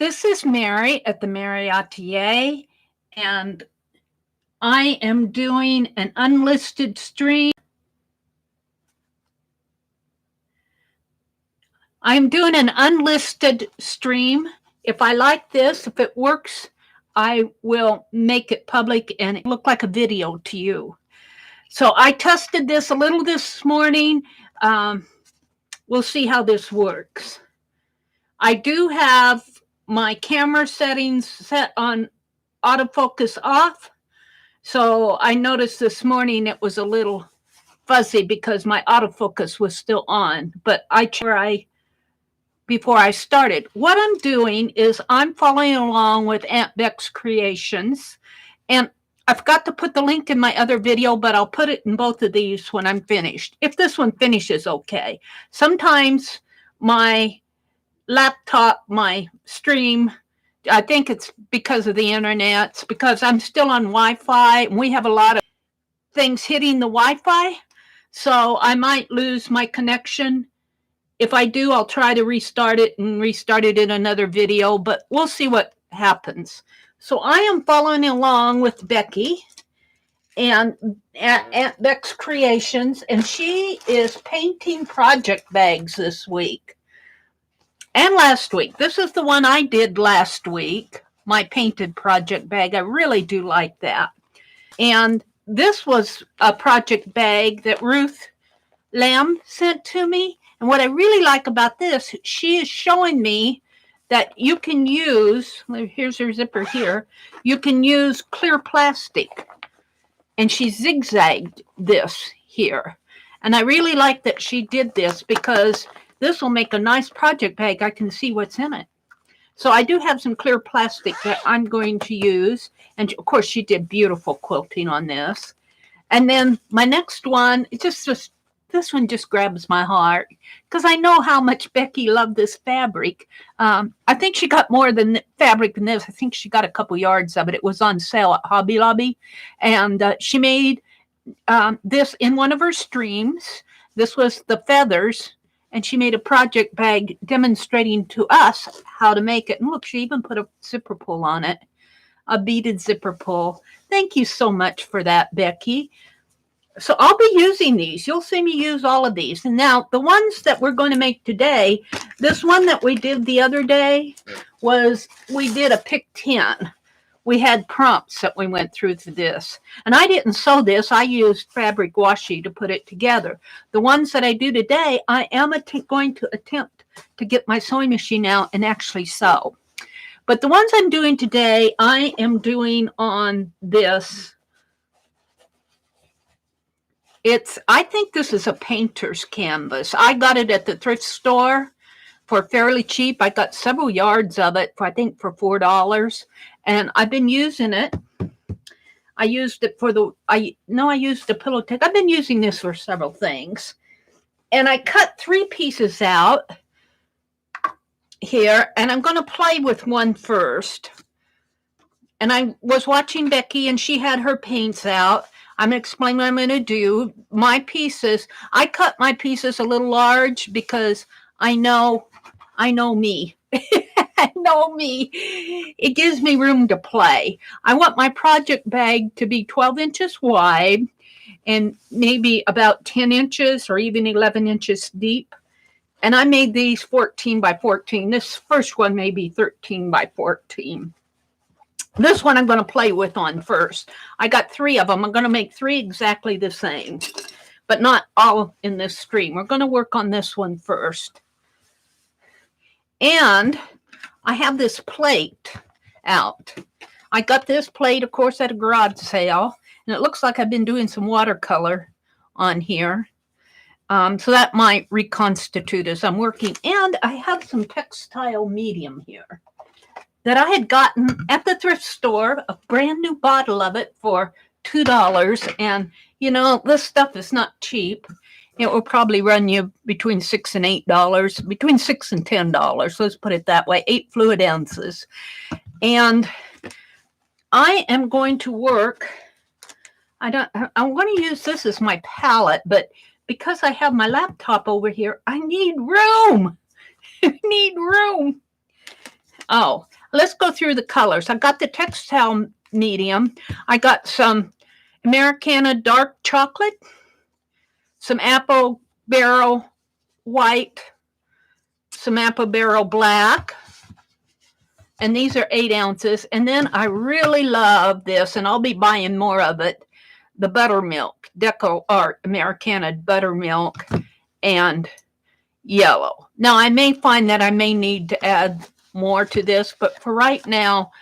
This is Mary at the.meri.atelier, and I am doing an unlisted stream. I'm doing an unlisted stream. If I like this, if it works, I will make it public and it look like a video to you. So I tested this a little this morning. We'll see how this works. I do have my camera settings set on autofocus off. So I noticed this morning it was a little fuzzy because my autofocus was still on, but before I started. What I'm doing is I'm following along with Aunt Beck's creations, and I forgot to put the link in my other video, but I'll put it in both of these when I'm finished. If this one finishes okay. Sometimes my laptop, my stream, I think it's because of the internet. It's because I'm still on Wi-Fi, and we have a lot of things hitting the Wi-Fi, so I might lose my connection. If I do, I'll try to restart it and restart it in another video, but we'll see what happens. So I am following along with Becky and Aunt Beck's Creations, and she is painting project bags this week and last week. This is the one I did last week, my painted project bag. I really do like that. And this was a project bag that Ruth Lamb sent to me. And what I really like about this, she is showing me that you can use, here's her zipper here, you can use clear plastic. And she zigzagged this here. And I really like that she did this because this will make a nice project bag. I can see what's in it. So I do have some clear plastic that I'm going to use. And of course, she did beautiful quilting on this. And then my next one, this one just grabs my heart because I know how much Becky loved this fabric. I think she got more than fabric than this. I think she got a couple yards of it. It was on sale at Hobby Lobby. And she made this in one of her streams. This was the feathers. And she made a project bag demonstrating to us how to make it. And look, she even put a zipper pull on it, a beaded zipper pull. Thank you so much for that, Becky. So I'll be using these. You'll see me use all of these. And now the ones that we're going to make today, this one that we did the other day was, we did a pick 10. We had prompts that we went through to this. And I didn't sew this. I used fabric washi to put it together. The ones that I do today, I am going to attempt to get my sewing machine out and actually sew. But the ones I'm doing today, I am doing on this. I think this is a painter's canvas. I got it at the thrift store for fairly cheap. I got several yards of it for, I think, for $4. And I've been using it. I used it for I used the pillow tech. I've been using this for several things. And I cut 3 pieces out here, and I'm going to play with one first. And I was watching Becky, and she had her paints out. I'm going to explain what I'm going to do. My pieces, I cut my pieces a little large because I know me. I know me. It gives me room to play. I want my project bag to be 12 inches wide and maybe about 10 inches or even 11 inches deep. And I made these 14 by 14. This first one may be 13 by 14. This one I'm going to play with on first. I got 3 of them. I'm going to make 3 exactly the same, but not all in this stream. We're going to work on this one first. And I have this plate out. I got this plate, of course, at a garage sale, and it looks like I've been doing some watercolor on here. So that might reconstitute as I'm working. And I have some Textile Medium here that I had gotten at the thrift store, a brand new bottle of it for $2. And, you know, this stuff is not cheap. It will probably run you between $6 and $8, between $6 and $10. Let's put it that way, 8 fluid ounces. And I am going to work. I'm going to use this as my palette, but because I have my laptop over here, I need room. I need room. Oh, let's go through the colors. I got the Textile Medium. I got some Americana Dark Chocolate, some Apple Barrel White, some Apple Barrel Black, and these are 8 ounces. And then I really love this, and I'll be buying more of it, the buttermilk, Deco Art Americana buttermilk and yellow. Now, I may find that I may need to add more to this, but for right now,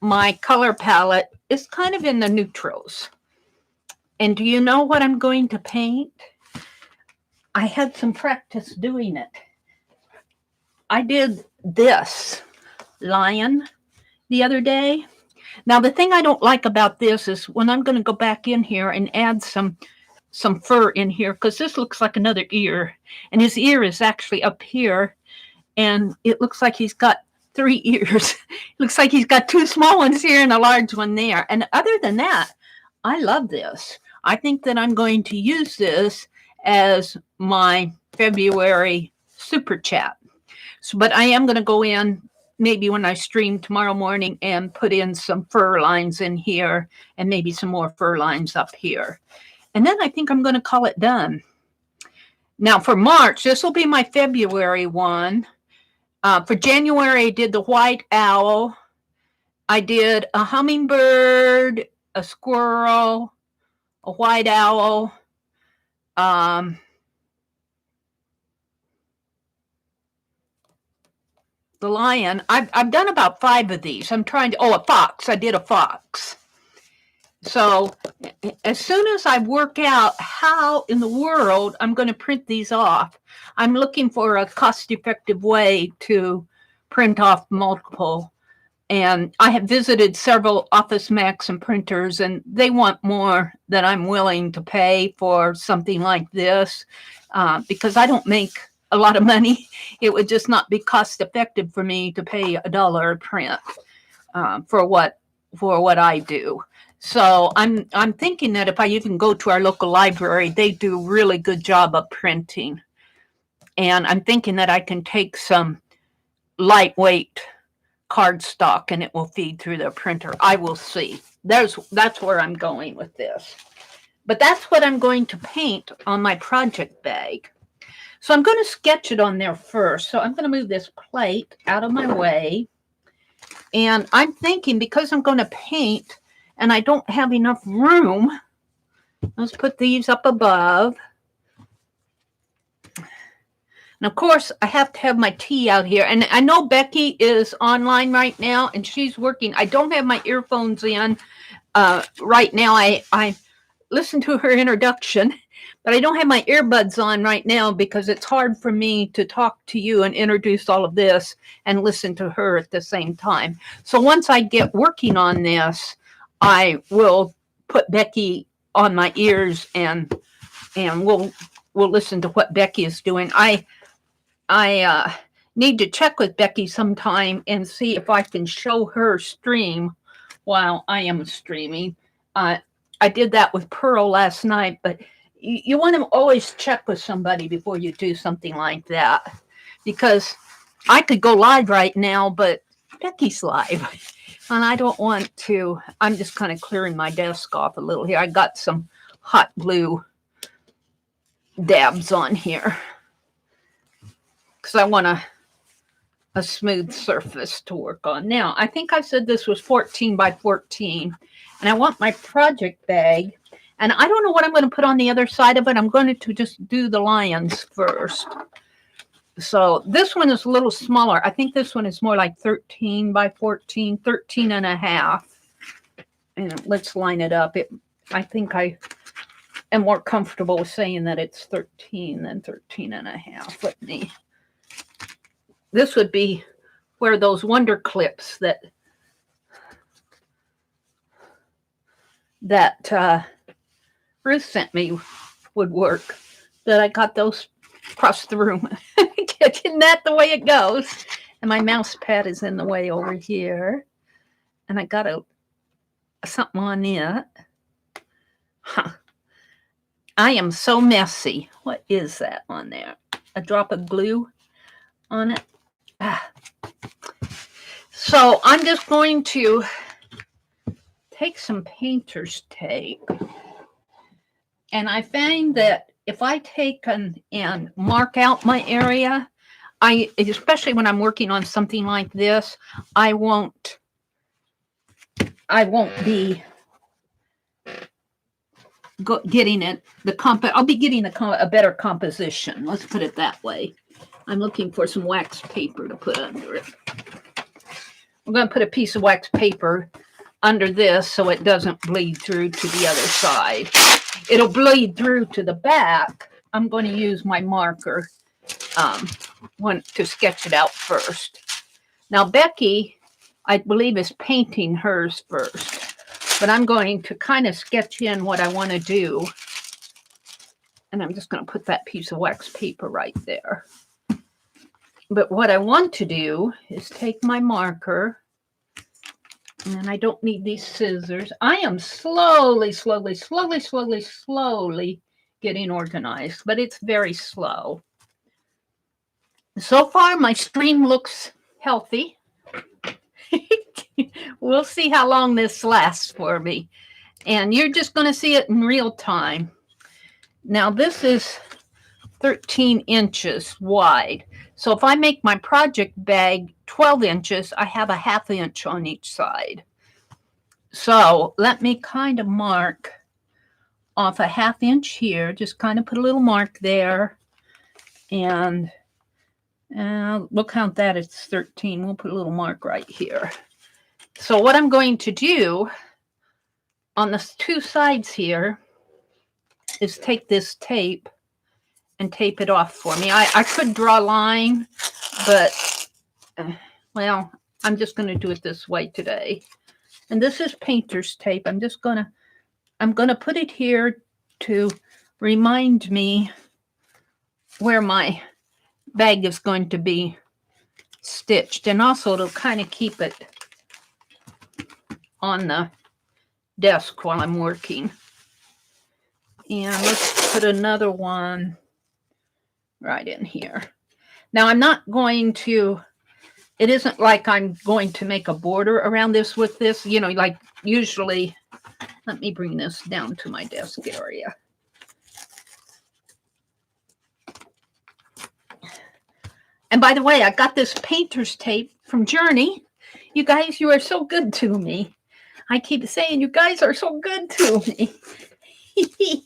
my color palette is kind of in the neutrals. And do you know what I'm going to paint? I had some practice doing it. I did this lion the other day. Now, the thing I don't like about this is when I'm going to go back in here and add some fur in here, because this looks like another ear, and his ear is actually up here, and it looks like he's got 3 ears. It looks like he's got 2 small ones here and a large one there. And other than that, I love this. I think that I'm going to use this as my February super chat. So, but I am going to go in maybe when I stream tomorrow morning and put in some fur lines in here and maybe some more fur lines up here. And then I think I'm going to call it done. Now for March, this will be my February one. For January, I did the white owl. I did a hummingbird, a squirrel, a white owl, the lion. I've done about 5 of these. I'm trying to, a fox. I did a fox. So as soon as I work out how in the world I'm going to print these off, I'm looking for a cost-effective way to print off multiple. And I have visited several Office Max and printers, and they want more than I'm willing to pay for something like this because I don't make a lot of money. It would just not be cost-effective for me to pay $1 a print for what I do. So I'm thinking that if I even go to our local library, they do a really good job of printing. And I'm thinking that I can take some lightweight cardstock and it will feed through the printer. I will see. That's where I'm going with this. But that's what I'm going to paint on my project bag. So I'm going to sketch it on there first. So I'm going to move this plate out of my way. And I'm thinking because I'm going to paint and I don't have enough room, let's put these up above. And of course, I have to have my tea out here. And I know Becky is online right now and she's working. I don't have my earphones in right now. I listened to her introduction, but I don't have my earbuds on right now because it's hard for me to talk to you and introduce all of this and listen to her at the same time. So once I get working on this, I will put Becky on my ears and we'll listen to what Becky is doing. I need to check with Becky sometime and see if I can show her stream while I am streaming. I did that with Pearl last night, but you want to always check with somebody before you do something like that, because I could go live right now, but Becky's live. And I don't want to. I'm just kind of clearing my desk off a little here. I got some hot glue dabs on here because I want a smooth surface to work on. Now, I think I said this was 14 by 14, and I want my project bag. And I don't know what I'm going to put on the other side of it. I'm going to just do the lions first. So this one is a little smaller. I think this one is more like 13 by 14, 13 and a half. And let's line it up. I think I am more comfortable with saying that it's 13 than 13 and a half. This would be where those wonder clips that Ruth sent me would work. That I got those across the room. Isn't that the way it goes? And my mouse pad is in the way over here. And I got something on it. Huh. I am so messy. What is that on there? A drop of glue on it. So I'm just going to take some painter's tape. And I find that if I take and mark out my area, especially when I'm working on something like this, I won't be getting it, I'll be getting a better composition. Let's put it that way. I'm looking for some wax paper to put under it. I'm going to put a piece of wax paper under this so it doesn't bleed through to the other side. It'll bleed through to the back. I'm going to use my marker to sketch it out first. Now, Becky, I believe, is painting hers first, but I'm going to kind of sketch in what I want to do. And I'm just going to put that piece of wax paper right there. But what I want to do is take my marker, and I don't need these scissors. I am slowly getting organized, but it's very slow. So far, my stream looks healthy. We'll see how long this lasts for me. And you're just going to see it in real time. Now, this is 13 inches wide. So if I make my project bag 12 inches, I have a ½ inch on each side. So let me kind of mark off a ½ inch here. Just kind of put a little mark there. And we'll count that as 13. We'll put a little mark right here. So what I'm going to do on the two sides here is take this tape and tape it off for me. I could draw a line, but, well, I'm just going to do it this way today. And this is painter's tape. I'm going to put it here to remind me where my bag is going to be stitched. And also it'll kind of keep it on the desk while I'm working. And let's put another one right in here. Now I'm not going to, it isn't like I'm going to make a border around this with this, you know, like usually. Let me bring this down to my desk area. And by the way, I got this painter's tape from Journey. You guys, you are so good to me. I keep saying you guys are so good to me.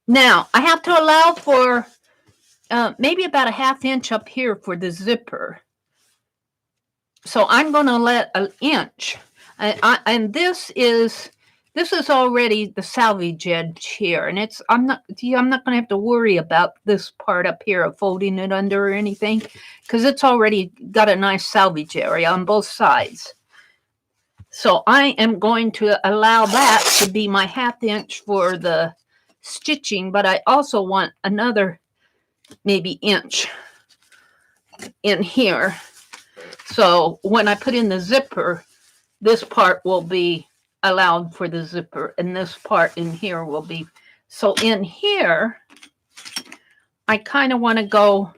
Now, I have to allow for maybe about a ½ inch up here for the zipper. So I'm going to let an inch. And this is already the salvage edge here. And I'm not going to have to worry about this part up here of folding it under or anything, because it's already got a nice salvage area on both sides. So I am going to allow that to be my ½ inch for the stitching, but I also want another maybe inch in here. So when I put in the zipper, this part will be allowed for the zipper, and this part in here will be. So in here, I kind of want to go,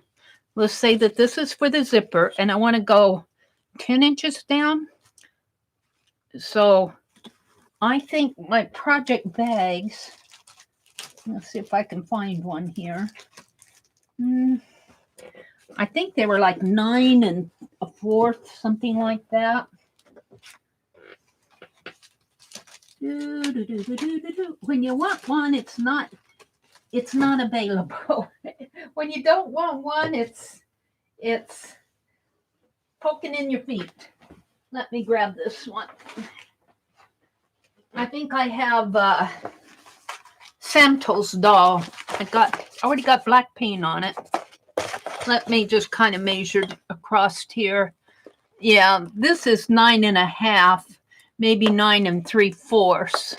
let's say that this is for the zipper, and I want to go 10 inches down. So I think my project bags, let's see if I can find one here. I think they were like 9 1/4, something like that. When you want one, it's not available. When you don't want one, it's poking in your feet. Let me grab this one. I think I have Santos doll. I already got black paint on it. Let me just kind of measure across here. Yeah, this is 9 1/2, maybe 9 3/4,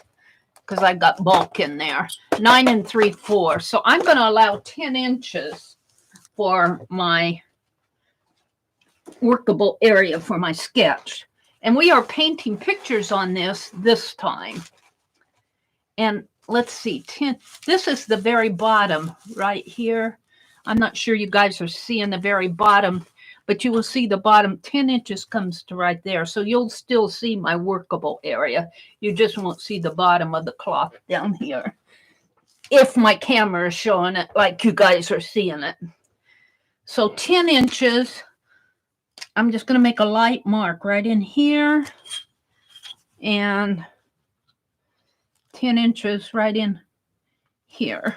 because I got bulk in there. 9 3/4. So I'm going to allow 10 inches for my workable area for my sketch. And we are painting pictures on this time. And let's see, this is the very bottom right here. I'm not sure you guys are seeing the very bottom, but you will see the bottom 10 inches comes to right there. So you'll still see my workable area. You just won't see the bottom of the cloth down here, if my camera is showing it like you guys are seeing it. So 10 inches, I'm just going to make a light mark right in here, and 10 inches right in here.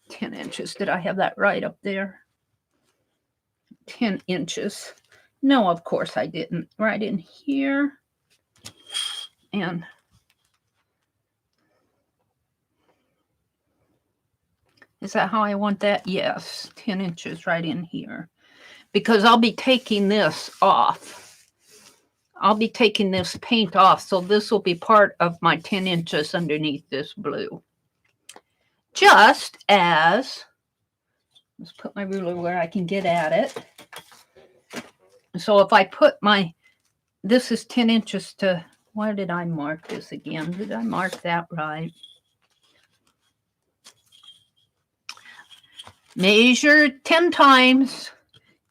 10 inches. Did I have that right up there? 10 inches. No, of course I didn't. Right in here. And is that how I want that? Yes, 10 inches right in here. Because I'll be taking this off. I'll be taking this paint off, so this will be part of my 10 inches underneath this blue. Just as, let's put my ruler where I can get at it. So if I put my, this is 10 inches to, why did I mark this again? Did I mark that right? Measure 10 times,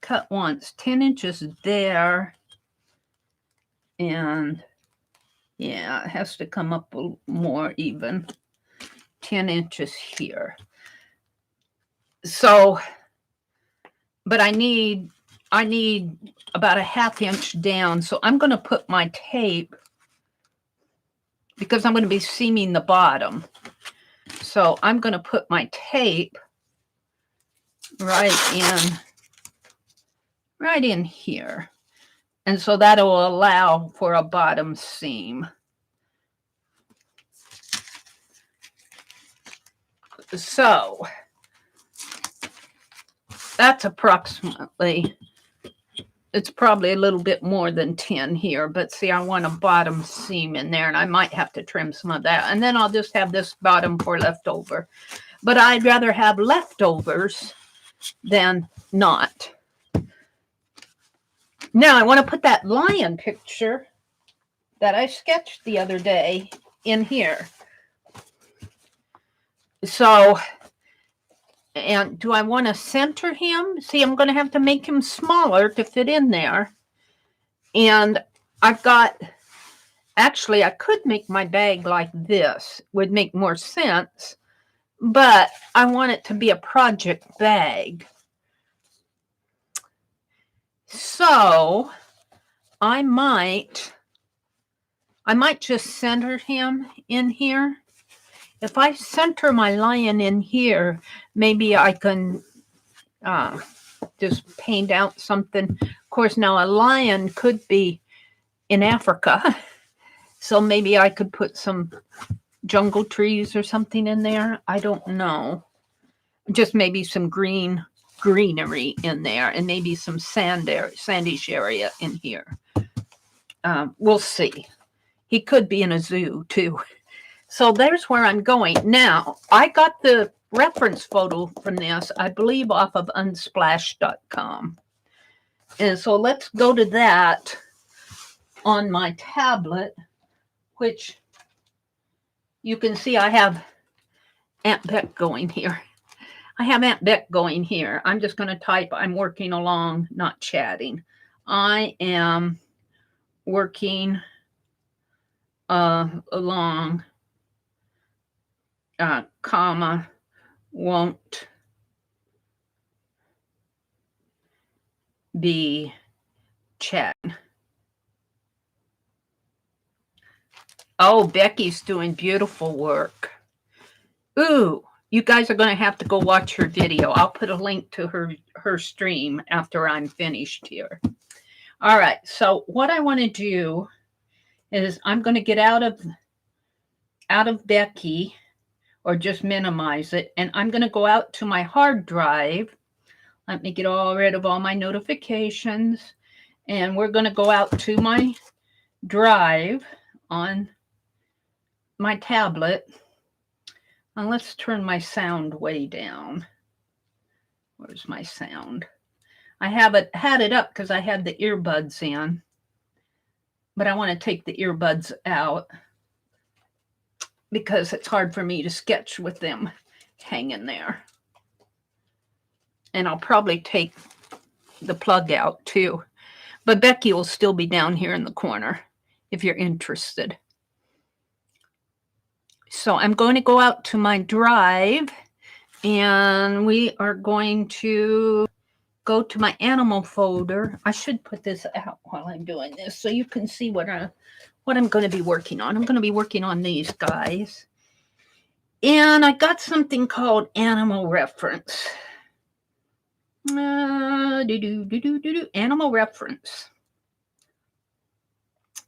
cut once, 10 inches there. And yeah, it has to come up a little more even. 10 inches here. So, but I need about a ½ inch down. So I'm going to put my tape, because I'm going to be seaming the bottom. So I'm going to put my tape right in here. And so that'll allow for a bottom seam. So that's approximately, it's probably a little bit more than 10 here, but see, I want a bottom seam in there, and I might have to trim some of that. And then I'll just have this bottom for leftover. But I'd rather have leftovers than not. Now I want to put that lion picture that I sketched the other day in here. So, and do I want to center him? See, I'm going to have to make him smaller to fit in there. And I've got, actually, I could make my bag like this. Would make more sense. But I want it to be a project bag. So I might just center him in here. If I center my lion in here, maybe I can just paint out something. Of course, now a lion could be in Africa. So maybe I could put some jungle trees or something in there. I don't know. Just maybe some greenery in there, and maybe some sandish area in here. We'll see. He could be in a zoo too. So there's where I'm going. Now, I got the reference photo from this, I believe, off of unsplash.com. And so let's go to that on my tablet, which you can see I have Aunt Beck going here. I have Aunt Beck going here. I'm just going to type, I'm working along, not chatting. I am working along, comma, won't be chatting. Oh, Becky's doing beautiful work. Ooh, you guys are going to have to go watch her video. I'll put a link to her stream after I'm finished here. All right, so what I want to do is I'm going to get out of Becky, or just minimize it, and I'm going to go out to my hard drive. Let me get rid of all my notifications, and we're going to go out to my drive on my tablet. And let's turn my sound way down. Where's my sound? I had it up because I had the earbuds in, but I want to take the earbuds out because it's hard for me to sketch with them hanging there. And I'll probably take the plug out too. But Becky will still be down here in the corner if you're interested. So I'm going to go out to my drive, and we are going to go to my animal folder. I should put this out while I'm doing this so you can see what I'm going to be working on. I'm going to be working on these guys. And I got something called Animal Reference. Animal Reference.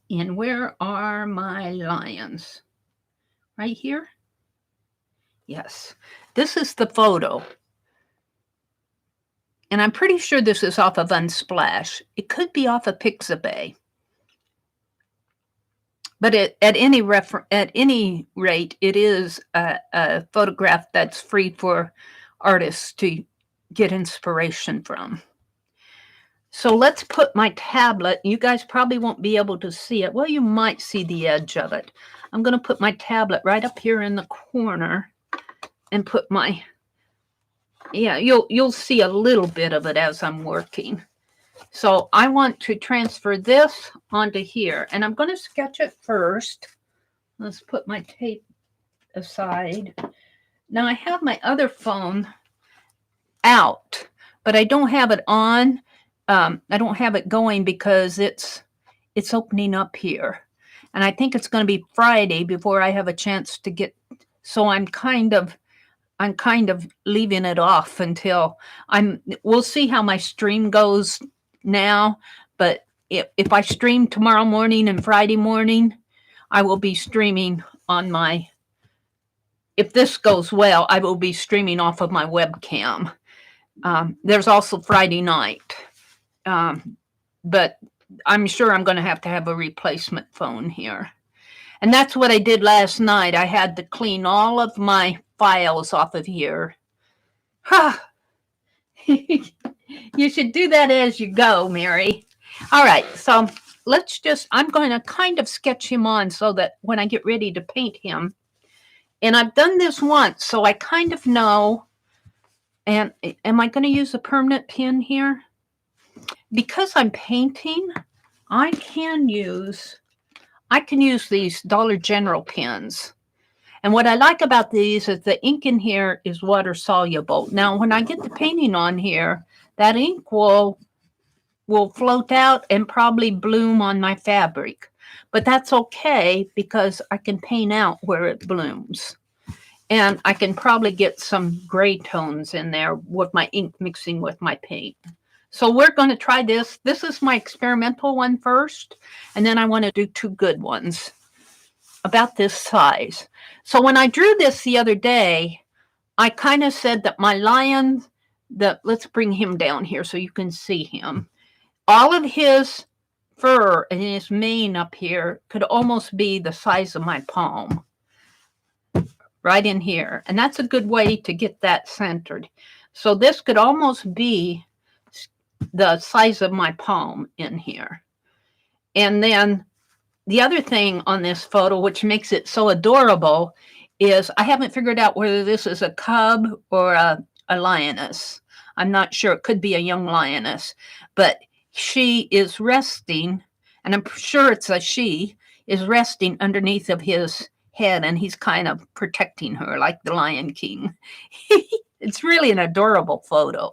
And where are my lions? Right here? Yes. This is the photo. And I'm pretty sure this is off of Unsplash. It could be off of Pixabay. But at any rate, it is a photograph that's free for artists to get inspiration from. So let's put my tablet. You guys probably won't be able to see it. Well, you might see the edge of it. I'm going to put my tablet right up here in the corner and put my, yeah, you'll see a little bit of it as I'm working. So I want to transfer this onto here, and I'm going to sketch it first. Let's put my tape aside. Now I have my other phone out, but I don't have it on. I don't have it going because it's opening up here, and I think it's going to be Friday before I have a chance to get. So I'm kind of leaving it off until we'll see how my stream goes now. But if I stream tomorrow morning and Friday morning, I will be streaming on my. If this goes well, I will be streaming off of my webcam. There's also Friday night. But I'm sure I'm going to have a replacement phone here. And that's what I did last night. I had to clean all of my files off of here. You should do that as you go, Mary. All right, so I'm going to kind of sketch him on so that when I get ready to paint him, and I've done this once, so I kind of know. And am I going to use a permanent pin here? Because I'm painting, I can use these Dollar General pens. And what I like about these is the ink in here is water soluble. Now, when I get the painting on here, that ink will float out and probably bloom on my fabric. But that's okay because I can paint out where it blooms. And I can probably get some gray tones in there with my ink mixing with my paint. So we're going to try this. This is my experimental one first, and then I want to do two good ones about this size. So when I drew this the other day, I kind of said that my lion, let's bring him down here so you can see him. All of his fur and his mane up here could almost be the size of my palm. Right in here. And that's a good way to get that centered. So this could almost be the size of my palm in here. And then the other thing on this photo, which makes it so adorable, is I haven't figured out whether this is a cub or a lioness. I'm not sure. It could be a young lioness. But she is resting, and I'm sure it's a she, is resting underneath of his head, and he's kind of protecting her like the Lion King. It's really an adorable photo.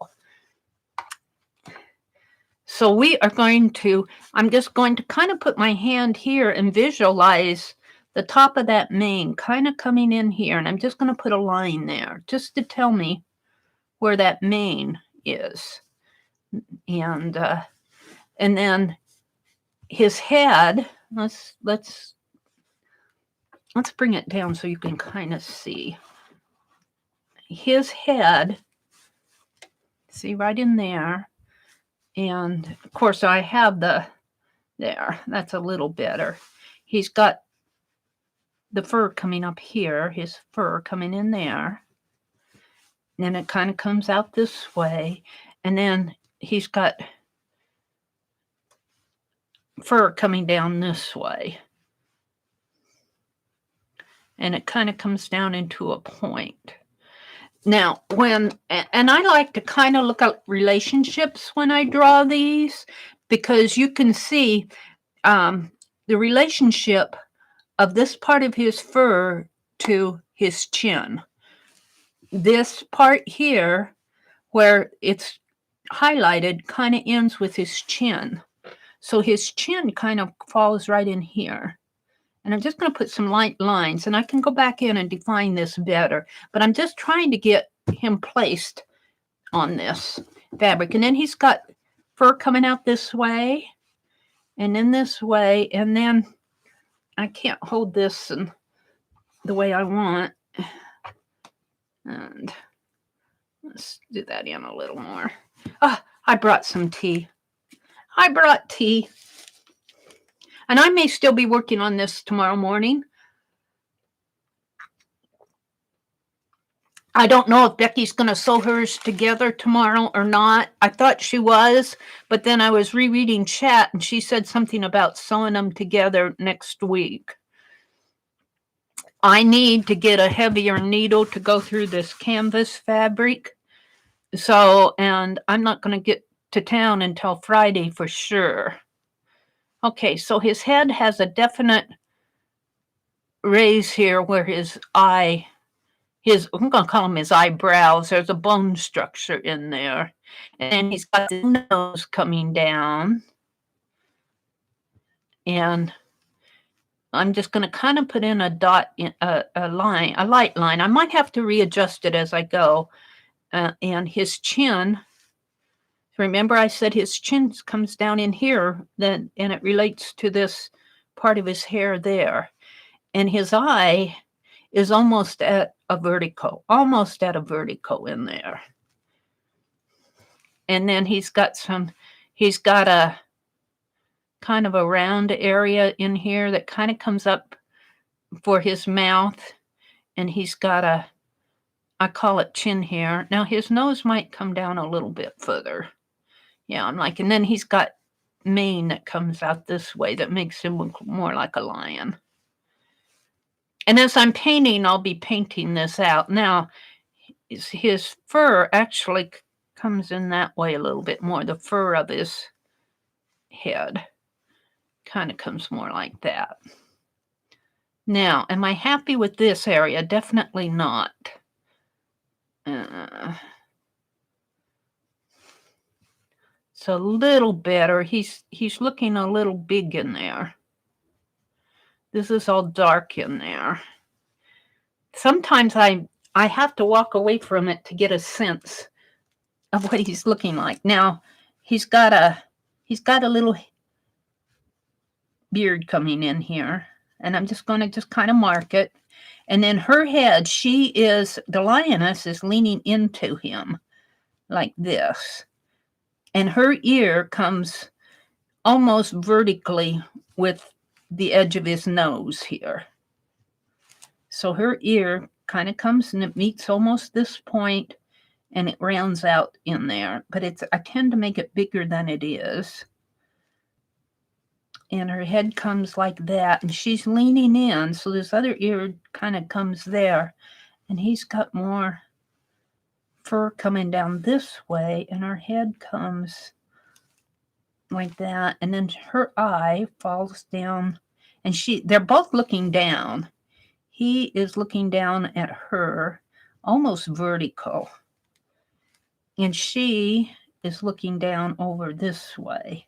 So I'm just going to kind of put my hand here and visualize the top of that mane kind of coming in here, and I'm just going to put a line there just to tell me where that mane is. And then his head, let's bring it down so you can kind of see. His head, see right in there. And of course I have there, that's a little better. He's got the fur coming up here, his fur coming in there. And then it kind of comes out this way. And then he's got fur coming down this way. And it kind of comes down into a point. Now, and I like to kind of look at relationships when I draw these, because you can see the relationship of this part of his fur to his chin. This part here, where it's highlighted, kind of ends with his chin. So his chin kind of falls right in here. And I'm just going to put some light lines, and I can go back in and define this better. But I'm just trying to get him placed on this fabric. And then he's got fur coming out this way and then this way. And then I can't hold this in the way I want. And let's do that in a little more. Ah, I brought some tea. I brought tea. And I may still be working on this tomorrow morning. I don't know if Becky's going to sew hers together tomorrow or not. I thought she was, but then I was rereading chat and she said something about sewing them together next week. I need to get a heavier needle to go through this canvas fabric. So, and I'm not going to get to town until Friday for sure. Okay, so his head has a definite raise here where his eye, I'm going to call them his eyebrows. There's a bone structure in there. And he's got the nose coming down. And I'm just going to kind of put in a dot, a line, a light line. I might have to readjust it as I go. And his chin, remember I said his chin comes down in here, then, and it relates to this part of his hair there. And his eye is almost at a vertical in there. And then he's got a kind of a round area in here that kind of comes up for his mouth. And he's got I call it chin hair. Now his nose might come down a little bit further. Yeah, and then he's got mane that comes out this way that makes him look more like a lion. And as I'm painting, I'll be painting this out. Now, his fur actually comes in that way a little bit more. The fur of his head kind of comes more like that. Now, am I happy with this area? Definitely not. It's a little better. He's looking a little big in there. This is all dark in there. Sometimes I have to walk away from it to get a sense of what he's looking like. Now, he's got a little beard coming in here, and I'm just going to kind of mark it. And then her head, the lioness is leaning into him like this. And her ear comes almost vertically with the edge of his nose here. So her ear kind of comes and it meets almost this point and it rounds out in there. But I tend to make it bigger than it is. And her head comes like that and she's leaning in. So this other ear kind of comes there. And he's got more fur coming down this way and her head comes like that. And then her eye falls down and they're both looking down. He is looking down at her, almost vertical. And she is looking down over this way.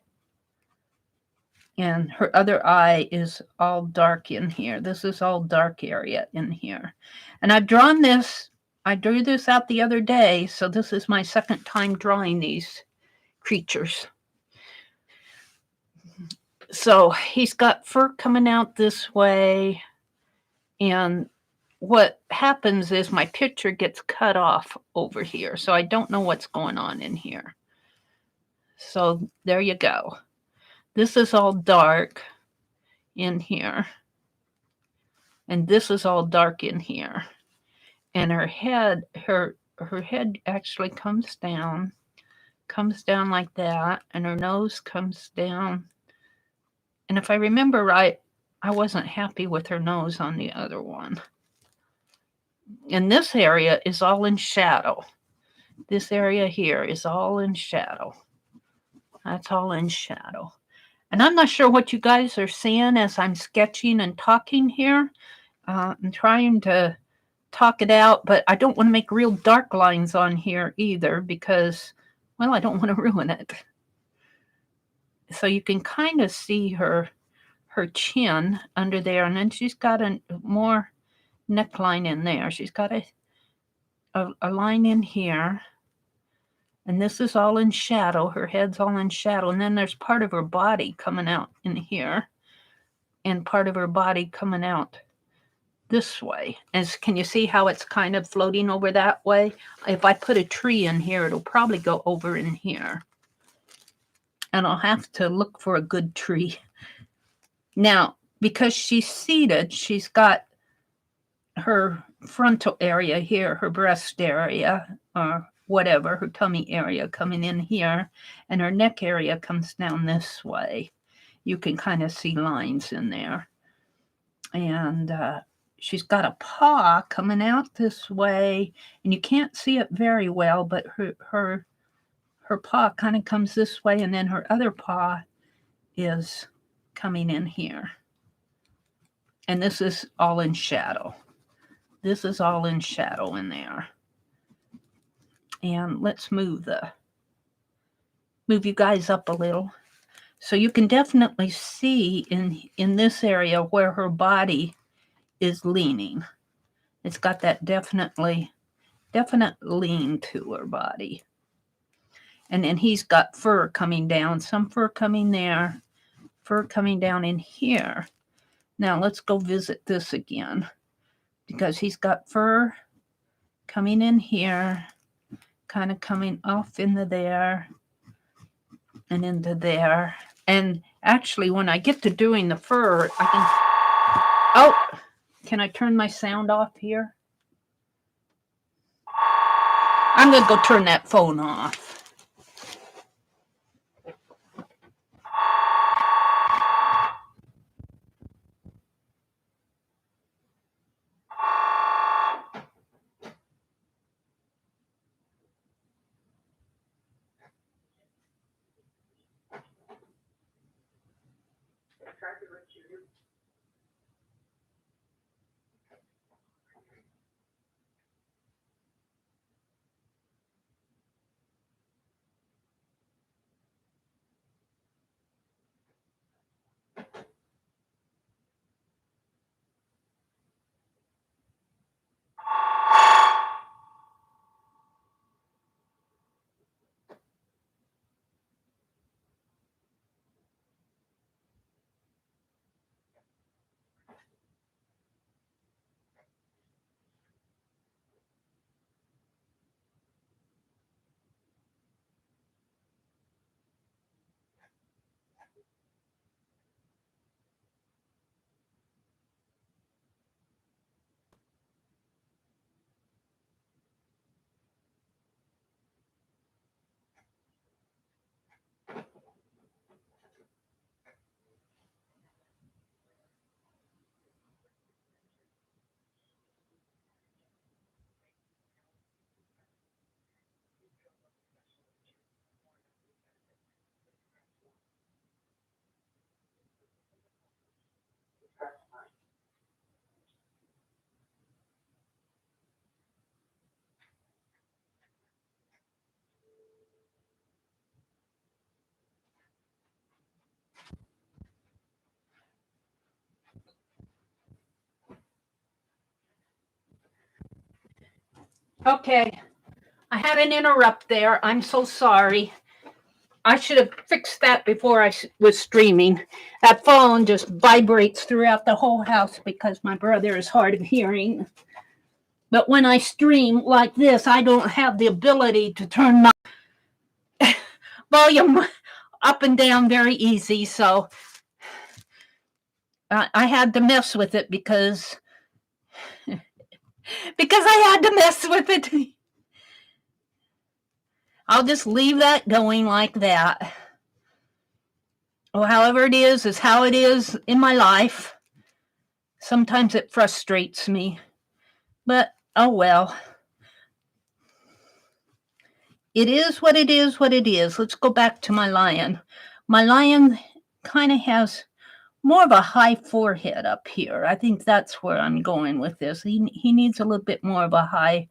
And her other eye is all dark in here. This is all dark area in here. And I've drawn this. I drew this out the other day, so this is my second time drawing these creatures. So he's got fur coming out this way. And what happens is my picture gets cut off over here. So I don't know what's going on in here. So there you go. This is all dark in here. And this is all dark in here. And her head actually comes down like that. And her nose comes down. And if I remember right, I wasn't happy with her nose on the other one. And this area is all in shadow. This area here is all in shadow. That's all in shadow. And I'm not sure what you guys are seeing as I'm sketching and talking here. I'm trying to talk it out, but I don't want to make real dark lines on here either because, well, I don't want to ruin it. So you can kind of see her chin under there, and then she's got a more neckline in there. She's got a line in here, and this is all in shadow. Her head's all in shadow, and then there's part of her body coming out in here, and part of her body coming out this way. Can you see how it's kind of floating over that way? If I put a tree in here, it'll probably go over in here. And I'll have to look for a good tree. Now, because she's seated, she's got her frontal area here, her breast area, or whatever, her tummy area coming in here, and her neck area comes down this way. You can kind of see lines in there. And she's got a paw coming out this way, and you can't see it very well, but her paw kind of comes this way, and then her other paw is coming in here. And this is all in shadow. This is all in shadow in there. And let's move you guys up a little. So you can definitely see in this area where her body is leaning. It's got that definite lean to her body. And then he's got fur coming down, some fur coming there, fur coming down in here. Now let's go visit this again, because he's got fur coming in here, kind of coming off into there and into there. And actually, when I get to doing the fur, I can... Oh, can I turn my sound off here? I'm going to go turn that phone off. Okay, I had an interrupt there. I'm so sorry. I should have fixed that before I was streaming. That phone just vibrates throughout the whole house because my brother is hard of hearing. But when I stream like this, I don't have the ability to turn my volume up and down very easy. So I had to mess with it because I had to mess with it. I'll just leave that going like that. Well, however it is how it is in my life. Sometimes it frustrates me. But Oh, well. It is what it is, what it is. Let's go back to my lion. My lion kind of has more of a high forehead up here. I think that's where I'm going with this. He needs a little bit more of a high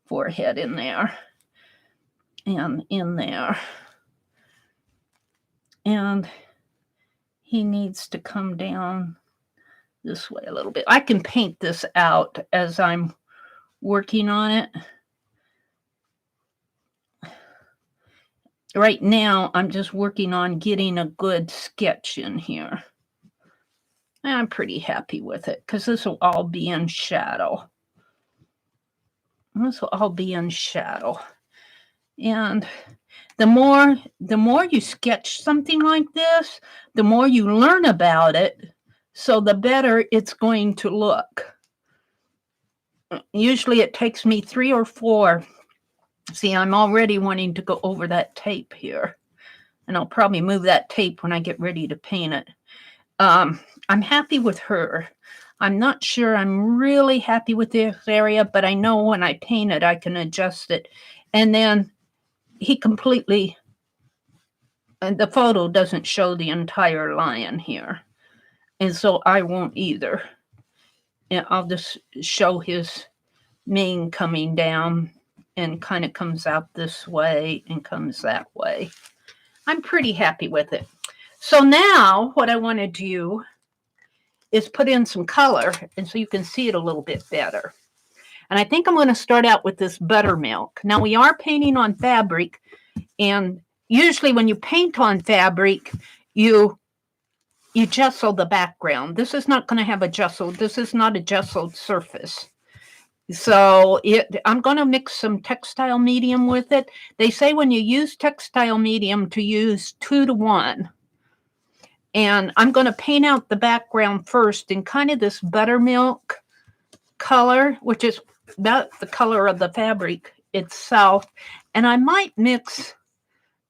forehead in there and in there. And he needs to come down this way a little bit. I can paint this out as I'm working on it. Right now, I'm just working on getting a good sketch in here. I'm pretty happy with it because this will all be in shadow. This will all be in shadow. And the more you sketch something like this, the more you learn about it, so the better it's going to look. Usually it takes me 3 or 4. See, I'm already wanting to go over that tape here. And I'll probably move that tape when I get ready to paint it. I'm happy with her. I'm not sure I'm really happy with this area, but I know when I paint it, I can adjust it. And then he completely, the photo doesn't show the entire lion here. And so I won't either. And I'll just show his mane coming down and kind of comes out this way and comes that way. I'm pretty happy with it. So now what I want to do is put in some color, and so you can see it a little bit better. And I think I'm going to start out with this buttermilk. Now we are painting on fabric, and usually when you paint on fabric, you gesso the background. This is not going to have a gesso. This is not a gessoed surface. So I'm going to mix some textile medium with it. They say when you use textile medium to use 2 to 1. And I'm going to paint out the background first in kind of this buttermilk color, which is about the color of the fabric itself. And I might mix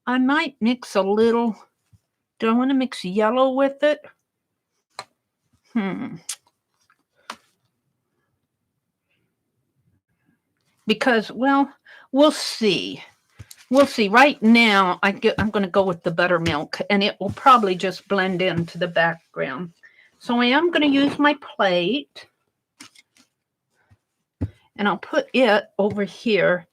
a little. Do I want to mix yellow with it? Because, well, we'll see. We'll see. Right now, I'm going to go with the buttermilk, and it will probably just blend into the background. So I am going to use my plate, and I'll put it over here.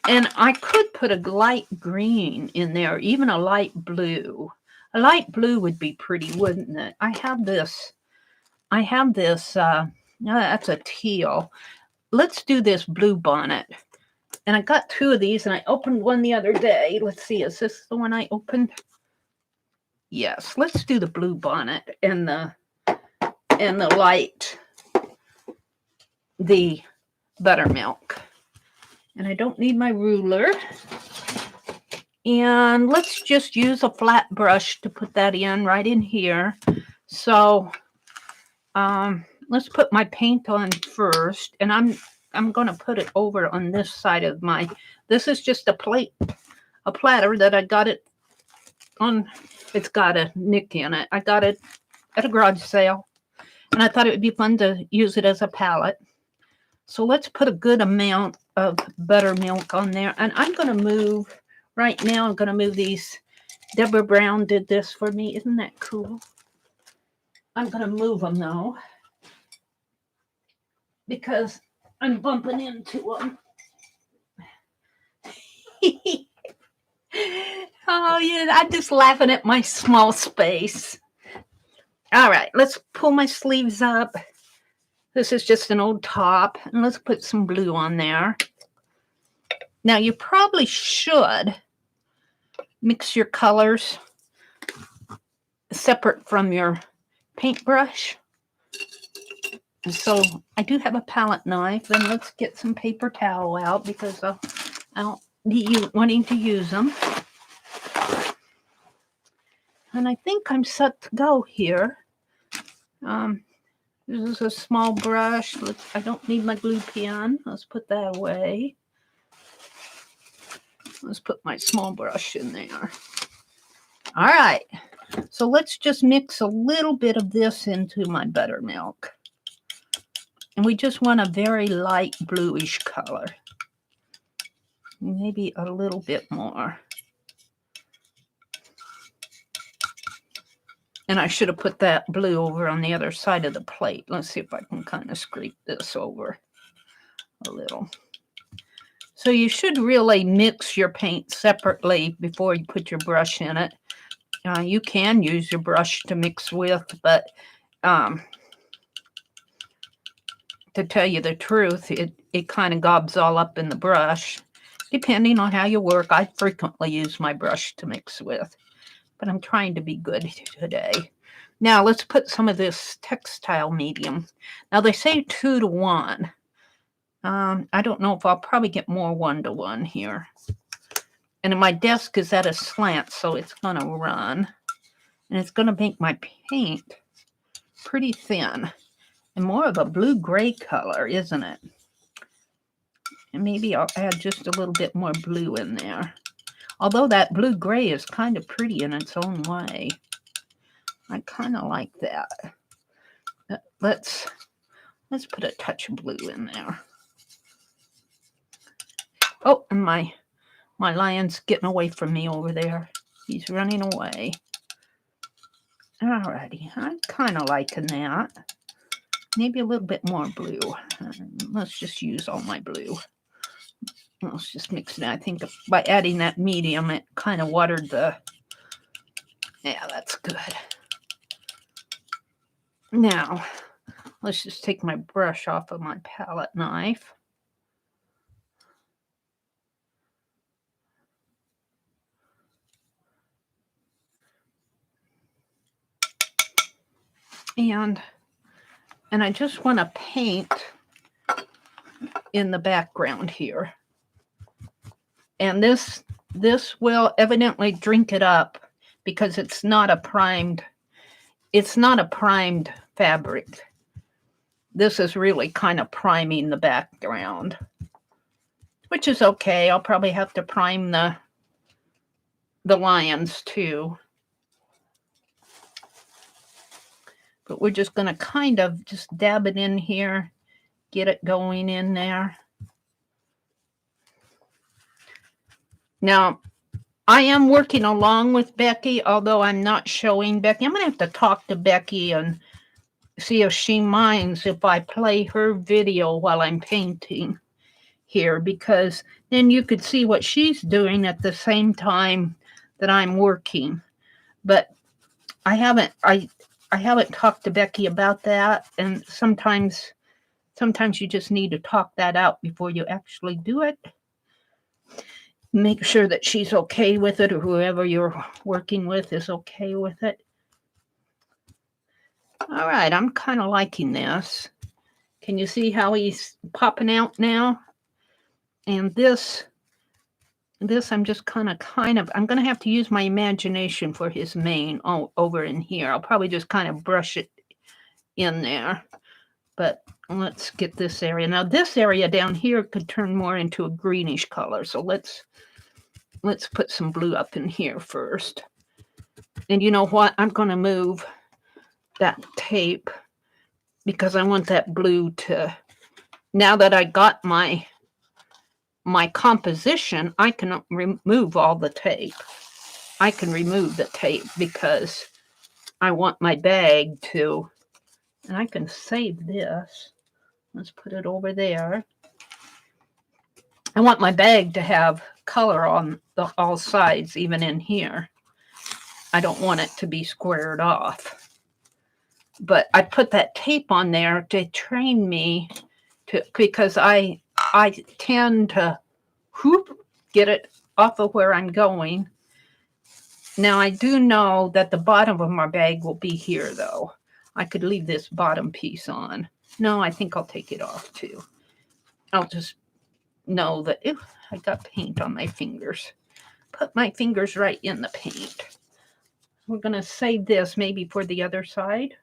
And I could put a light green in there, even a light blue. A light blue would be pretty, wouldn't it? I have this, no, that's a teal. Let's do this blue bonnet. And I got 2 of these, and I opened one the other day. Let's see, is this the one I opened? Yes, let's do the blue bonnet and the light, the buttermilk. And I don't need my ruler. And let's just use a flat brush to put that in right in here. So let's put my paint on first, and I'm going to put it over on this side of my, this is just a platter that I got it on, it's got a nick in it. I got it at a garage sale, and I thought it would be fun to use it as a palette. So let's put a good amount of buttermilk on there. And I'm going to move, right now I'm going to move these. Deborah Brown did this for me. Isn't that cool? I'm going to move them though, because I'm bumping into them. Oh, yeah, I'm just laughing at my small space. All right, let's pull my sleeves up. This is just an old top, and let's put some blue on there. Now, you probably should mix your colors separate from your paintbrush. So I do have a palette knife, and let's get some paper towel out because I'll be wanting to use them. And I think I'm set to go here. This is a small brush. I don't need my glue pen. Let's put that away. Let's put my small brush in there. All right. So let's just mix a little bit of this into my buttermilk. And we just want a very light bluish color. Maybe a little bit more. And I should have put that blue over on the other side of the plate. Let's see if I can kind of scrape this over a little. So you should really mix your paint separately before you put your brush in it. You can use your brush to mix with, but to tell you the truth, it kind of gobs all up in the brush, depending on how you work. I frequently use my brush to mix with, but I'm trying to be good today. Now let's put some of this textile medium. Now they say 2 to 1. I don't know if I'll probably get more 1 to 1 here. And my desk is at a slant, so it's going to run. And it's going to make my paint pretty thin. And more of a blue-gray color, isn't it? And maybe I'll add just a little bit more blue in there. Although that blue-gray is kind of pretty in its own way. I kind of like that. Let's put a touch of blue in there. Oh, and my lion's getting away from me over there. He's running away. Alrighty, I'm kind of liking that. Maybe a little bit more blue. Let's just use all my blue. Let's just mix it. I think by adding that medium, it kind of watered the... Yeah, that's good. Now, let's just take my brush off of my palette knife. And I just want to paint in the background here. And this will evidently drink it up because it's not a primed fabric. This is really kind of priming the background, which is okay. I'll probably have to prime the lions too. But we're just going to kind of just dab it in here, get it going in there. Now, I am working along with Becky, although I'm not showing Becky. I'm going to have to talk to Becky and see if she minds if I play her video while I'm painting here, because then you could see what she's doing at the same time that I'm working. But I haven't talked to Becky about that, and sometimes you just need to talk that out before you actually do it. Make sure that she's okay with it, or whoever you're working with is okay with it. All right, I'm kind of liking this. Can you see how he's popping out now? And this I'm just kind of, I'm going to have to use my imagination for his mane over in here. I'll probably just kind of brush it in there. But let's get this area. Now this area down here could turn more into a greenish color. So let's put some blue up in here first. And you know what? I'm going to move that tape because I want that blue to, now that I got my composition, I can remove all the tape. I can remove the tape because I want my bag to, and I can save this. Let's put it over there. I want my bag to have color on all sides, even in here. I don't want it to be squared off. But I put that tape on there to train me to, because I tend to get it off of where I'm going. Now I do know that the bottom of my bag will be here though. I could leave this bottom piece on. No, I think I'll take it off too. I'll just know that, ew, I got paint on my fingers. Put my fingers right in the paint. We're going to save this maybe for the other side.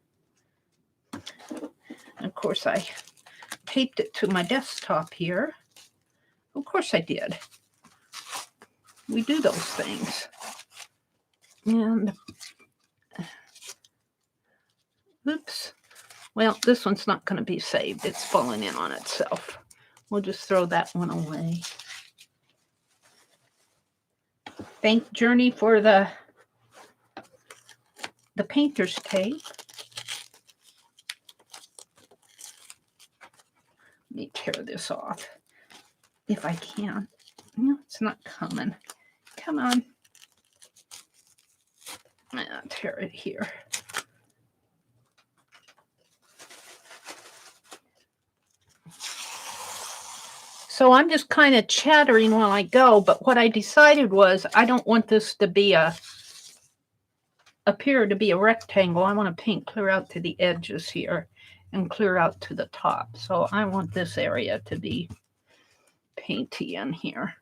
Of course, I taped it to my desktop here. Of course I did. We do those things. And, oops. Well, this one's not going to be saved. It's falling in on itself. We'll just throw that one away. Thank Journey for the painter's tape. Let me tear this off if I can. No, it's not coming. Come on. I'll tear it here. So I'm just kind of chattering while I go, but what I decided was I don't want this to be appear to be a rectangle. I want to paint clear out to the edges here and clear out to the top. So I want this area to be painty in here.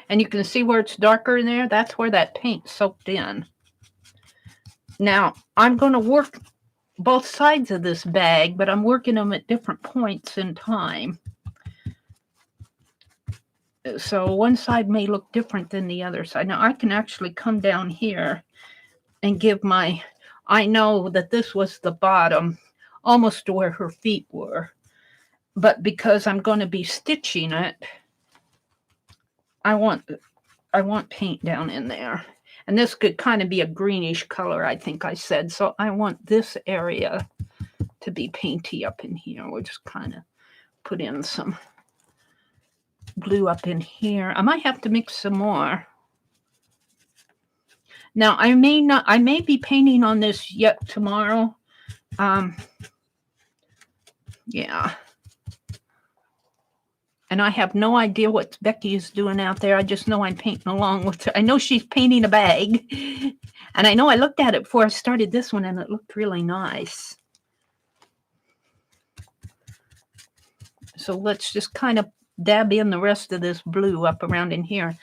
And you can see where it's darker in there. That's where that paint soaked in. Now, I'm going to work both sides of this bag, but I'm working them at different points in time. So one side may look different than the other side. Now, I can actually come down here and give my... I know that this was the bottom, almost to where her feet were. But because I'm going to be stitching it, I want paint down in there. And this could kind of be a greenish color, I think I said. So I want this area to be painty up in here. We'll just kind of put in some blue up in here. I might have to mix some more. Now, I may be painting on this yet tomorrow. Yeah. And I have no idea what Becky is doing out there. I just know I'm painting along with her. I know she's painting a bag. And I know I looked at it before I started this one, and it looked really nice. So let's just kind of dab in the rest of this blue up around in here.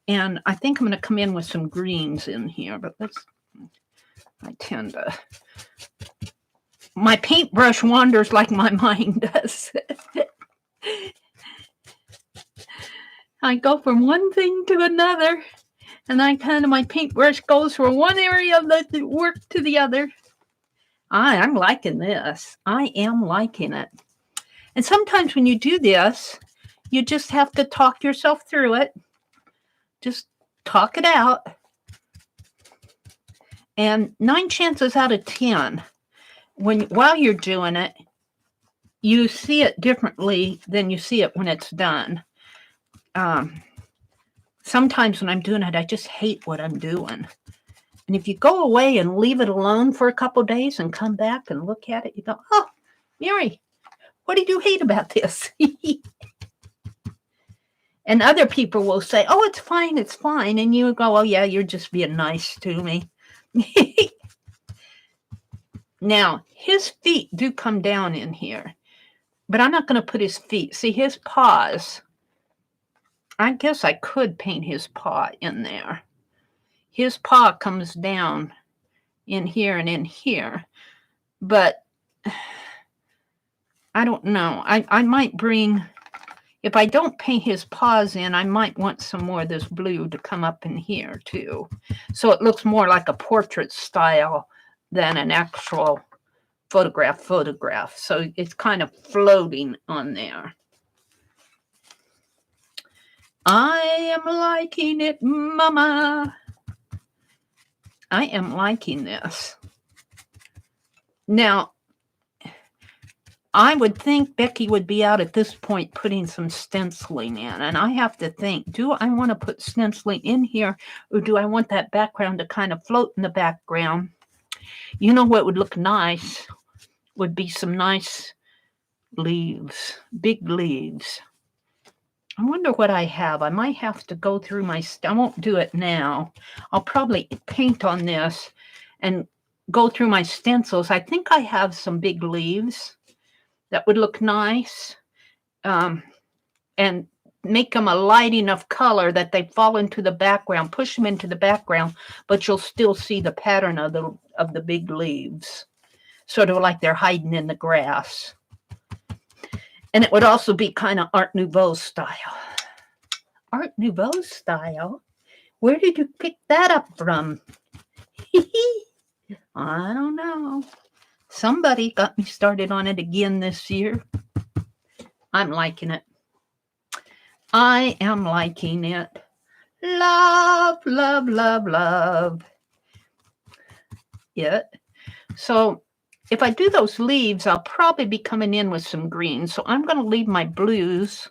And I think I'm going to come in with some greens in here. But I tend to... My paintbrush wanders like my mind does. I go from one thing to another, and my paintbrush goes from one area of the work to the other. I'm liking this. I am liking it. And sometimes when you do this, you just have to talk yourself through it. Just talk it out. And 9 chances out of 10, while you're doing it, you see it differently than you see it when it's done. Sometimes when I'm doing it, I just hate what I'm doing. And if you go away and leave it alone for a couple of days and come back and look at it, you go, oh, Mary, what did you hate about this? And other people will say, oh, it's fine, it's fine. And you go, oh, yeah, you're just being nice to me. Now, his feet do come down in here, but I'm not going to put his feet. See, his paws, I guess I could paint his paw in there. His paw comes down in here and in here, but I don't know. I might bring, if I don't paint his paws in, I might want some more of this blue to come up in here too. So it looks more like a portrait style than an actual photograph. So it's kind of floating on there. I am liking it, Mama. I am liking this. Now, I would think Becky would be out at this point putting some stenciling in. And I have to think, do I want to put stenciling in here, or do I want that background to kind of float in the background? You know what would look nice would be some nice leaves, big leaves. I wonder what I have. I might have to go through my... I won't do it now. I'll probably paint on this and go through my stencils. I think I have some big leaves that would look nice, and make them a light enough color that they fall into the background. Push them into the background, but you'll still see the pattern of the big leaves, sort of like they're hiding in the grass. And it would also be kind of Art Nouveau style. Art Nouveau style? Where did you pick that up from? I don't know. Somebody got me started on it again this year. I'm liking it. I am liking it. Love, love, love, love it. So if I do those leaves, I'll probably be coming in with some greens. So I'm going to leave my blues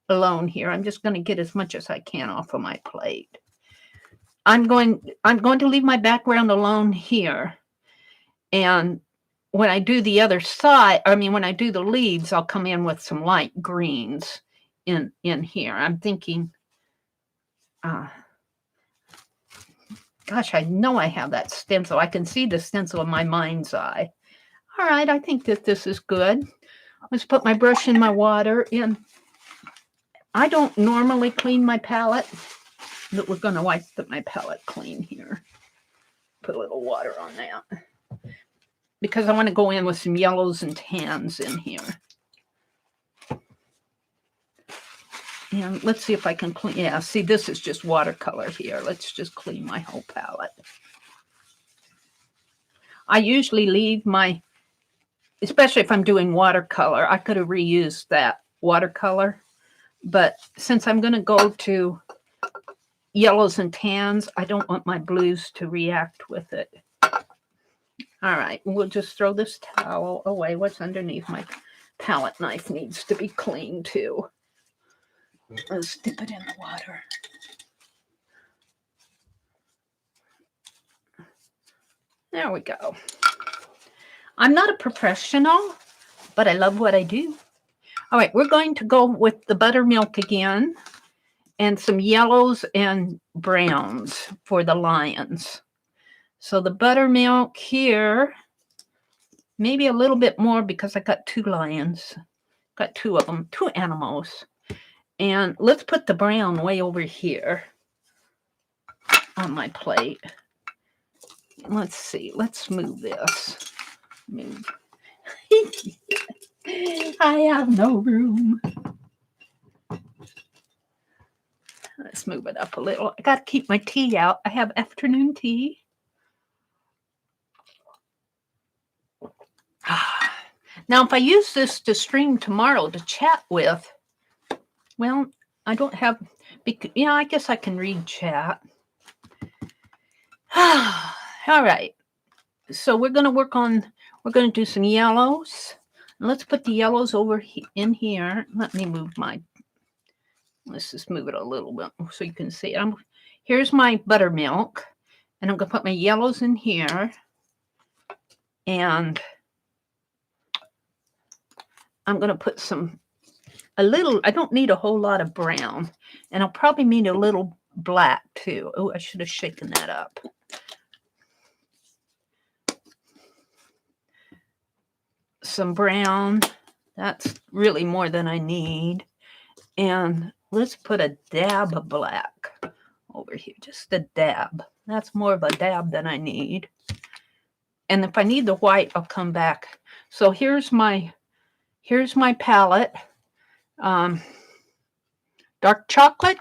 alone here. I'm just going to get as much as I can off of my plate. I'm going to leave my background alone here. And when I do the other side, when I do the leaves, I'll come in with some light greens in here. I'm thinking, gosh, I know I have that stencil. I can see the stencil in my mind's eye. All right, I think that this is good. Let's put my brush in my water. And I don't normally clean my palette, but we're going to wipe my palette clean here. Put a little water on that, because I want to go in with some yellows and tans in here. And let's see if I can clean. Yeah, see, this is just watercolor here. Let's just clean my whole palette. I usually leave my, especially if I'm doing watercolor, I could have reused that watercolor. But since I'm going to go to yellows and tans, I don't want my blues to react with it. All right, we'll just throw this towel away. What's underneath my palette knife needs to be cleaned too. Let's dip it in the water. There we go. I'm not a professional, but I love what I do. All right, we're going to go with the buttermilk again and some yellows and browns for the lions. So the buttermilk here, maybe a little bit more because I got two lions. Got two of them, two animals. And let's put the brown way over here on my plate. Let's see. Let's move this. Move. I have no room. Let's move it up a little. I got to keep my tea out. I have afternoon tea. Now, if I use this to stream tomorrow to chat with, well, I don't have, yeah, I guess I can read chat. All right. So we're going to work on, we're going to do some yellows. Let's put the yellows over in here. Let me move my, let's just move it a little bit so you can see it. Here's my buttermilk. And I'm going to put my yellows in here. And I'm going to put a little, I don't need a whole lot of brown. And I'll probably need a little black too. Oh, I should have shaken that up. Some brown. That's really more than I need. And let's put a dab of black over here. Just a dab. That's more of a dab than I need. And if I need the white, I'll come back. So here's my palette. Dark chocolate,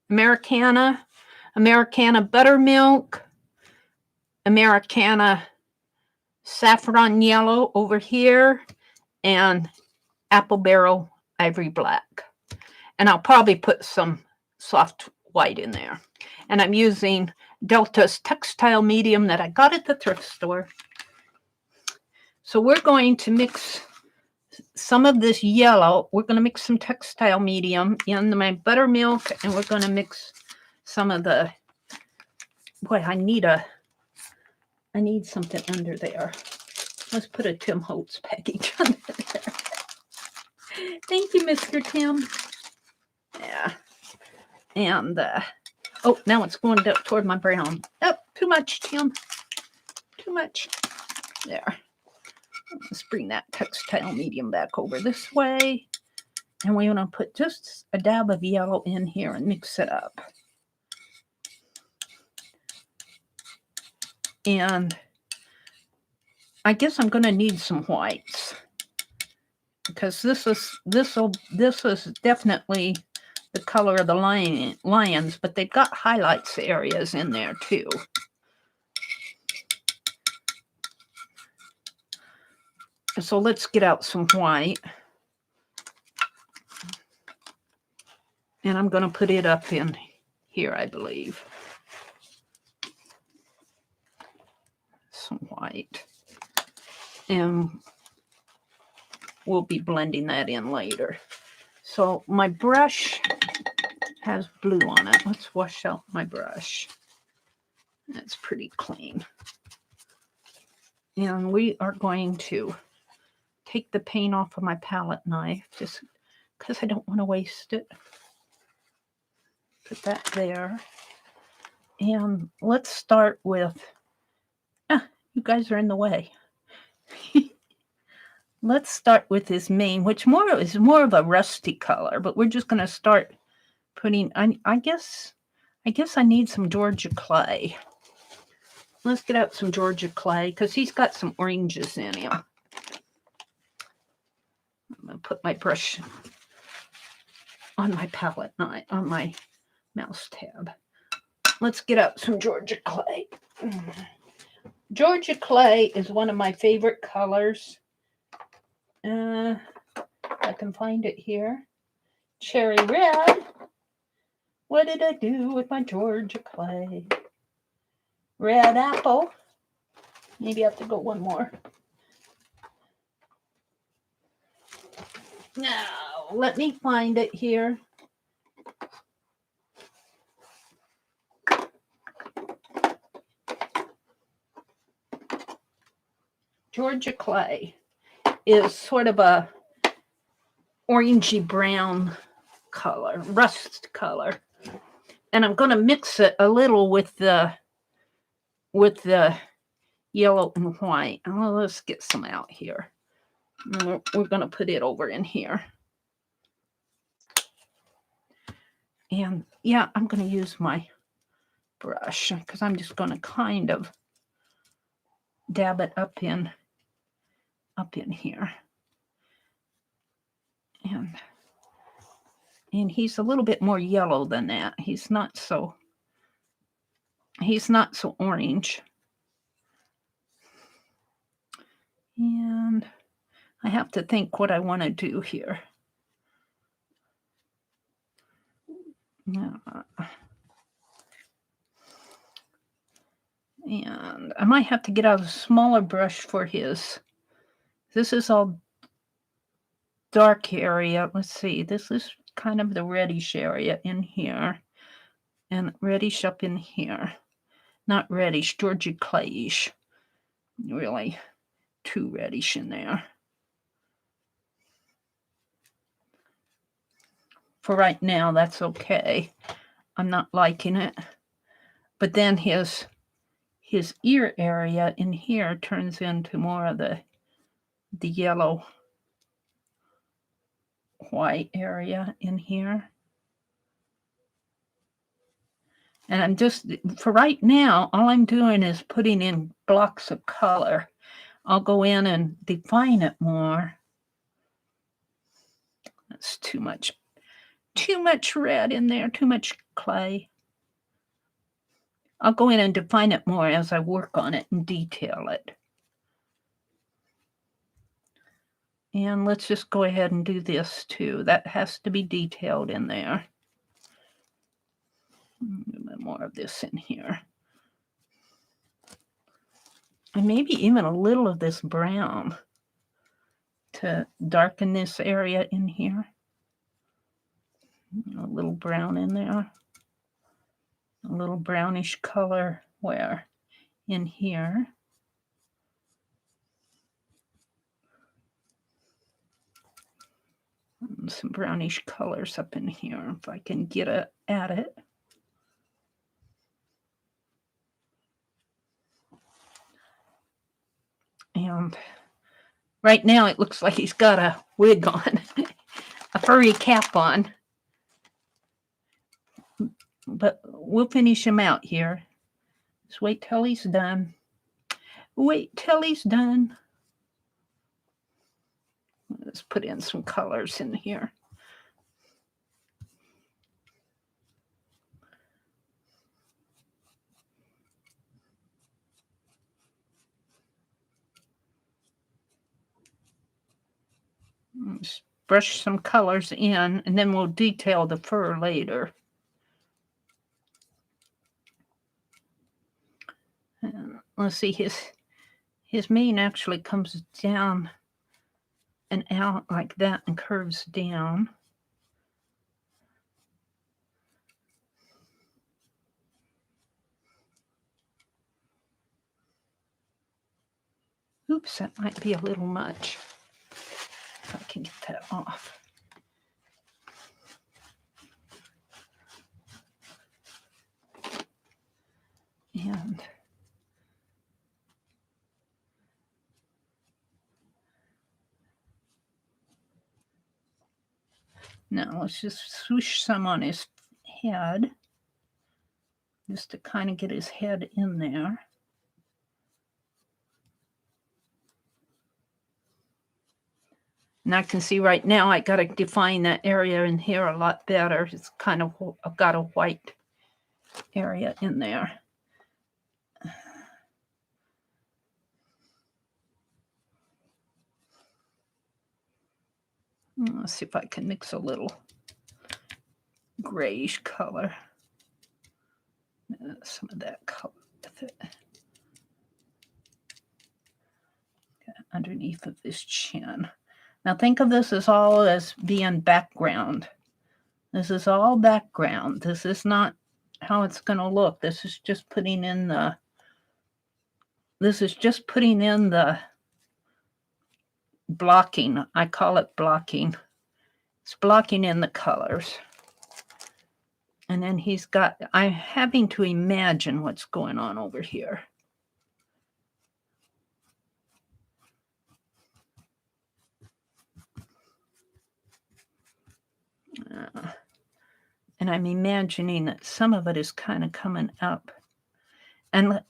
Americana buttermilk, Americana saffron yellow over here, and apple barrel ivory black. And I'll probably put some soft white in there. And I'm using Delta's Textile Medium that I got at the thrift store. So we're going to mix some of this yellow. We're going to mix some Textile Medium in my buttermilk, and we're going to mix some of the, boy, I need something under there. Let's put a Tim Holtz package under there. Thank you, Mr. Tim. Yeah. And, oh, now it's going toward my brown. Oh, too much, Tim. Too much. There. Let's bring that Textile Medium back over this way. And we want to put just a dab of yellow in here and mix it up. And I guess I'm going to need some whites, because this is definitely the color of the lions, but they've got highlights areas in there too. So let's get out some white. And I'm going to put it up in here, I believe. Some white. And we'll be blending that in later. So my brush has blue on it. Let's wash out my brush. That's pretty clean. And we are going to take the paint off of my palette knife just because I don't want to waste it. Put that there. And let's start with, you guys are in the way. Let's start with this main, which is more of a rusty color, but we're just going to start putting, I guess I need some Georgia clay. Let's get out some Georgia clay because he's got some oranges in him. I'm going to put my brush on my palette knife, on my mouse tab. Let's get out some Georgia clay. Georgia clay is one of my favorite colors. I can find it here. Cherry red. What did I do with my Georgia clay? Red apple. Maybe I have to go one more. Now, let me find it here. Georgia clay is sort of a orangey brown color, rust color. And I'm going to mix it a little with the yellow and white. Oh, let's get some out here. And we're going to put it over in here. And yeah, I'm going to use my brush because I'm just going to kind of dab it up in here. And he's a little bit more yellow than that. He's not so orange. And I have to think what I want to do here. And I might have to get out a smaller brush for his. This is all dark area. Let's see. This is kind of the reddish area in here. And reddish up in here. Not reddish, Georgia clayish. Really too reddish in there. For right now, that's okay. I'm not liking it. But then his ear area in here turns into more of the yellow white area in here. And I'm just, for right now, all I'm doing is putting in blocks of color. I'll go in and define it more. That's too much red in there, too much clay. I'll go in and define it more as I work on it and detail it. And let's just go ahead and do this too. That has to be detailed in there. A bit more of this in here. And maybe even a little of this brown to darken this area in here. A little brown in there. A little brownish color where? In here. And some brownish colors up in here if I can get at it. And right now it looks like he's got a wig on, a furry cap on. But we'll finish him out here. Just wait till he's done. Wait till he's done. Let's put in some colors in here. Let's brush some colors in, and then we'll detail the fur later. And let's see, his mane actually comes down and out like that and curves down. Oops, that might be a little much. If I can get that off. And now let's just swoosh some on his head, just to kind of get his head in there. And I can see right now I got to define that area in here a lot better. It's kind of, I've got a white area in there. Let's see if I can mix a little grayish color. Some of that color with it. Underneath of this chin. Now think of this as all as being background. This is all background. This is not how it's going to look. This is just putting in the blocking. I call it blocking. It's blocking in the colors. And then I'm having to imagine what's going on over here. And I'm imagining that some of it is kind of coming up. And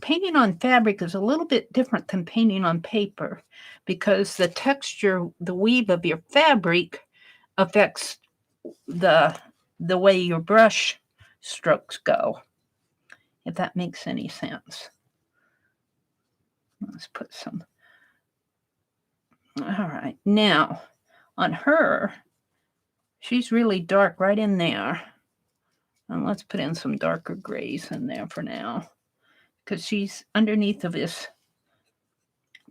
painting on fabric is a little bit different than painting on paper, because the texture, the weave of your fabric affects the way your brush strokes go, if that makes any sense. Let's put some. All right, now on her, she's really dark right in there. And let's put in some darker grays in there for now, because she's underneath of this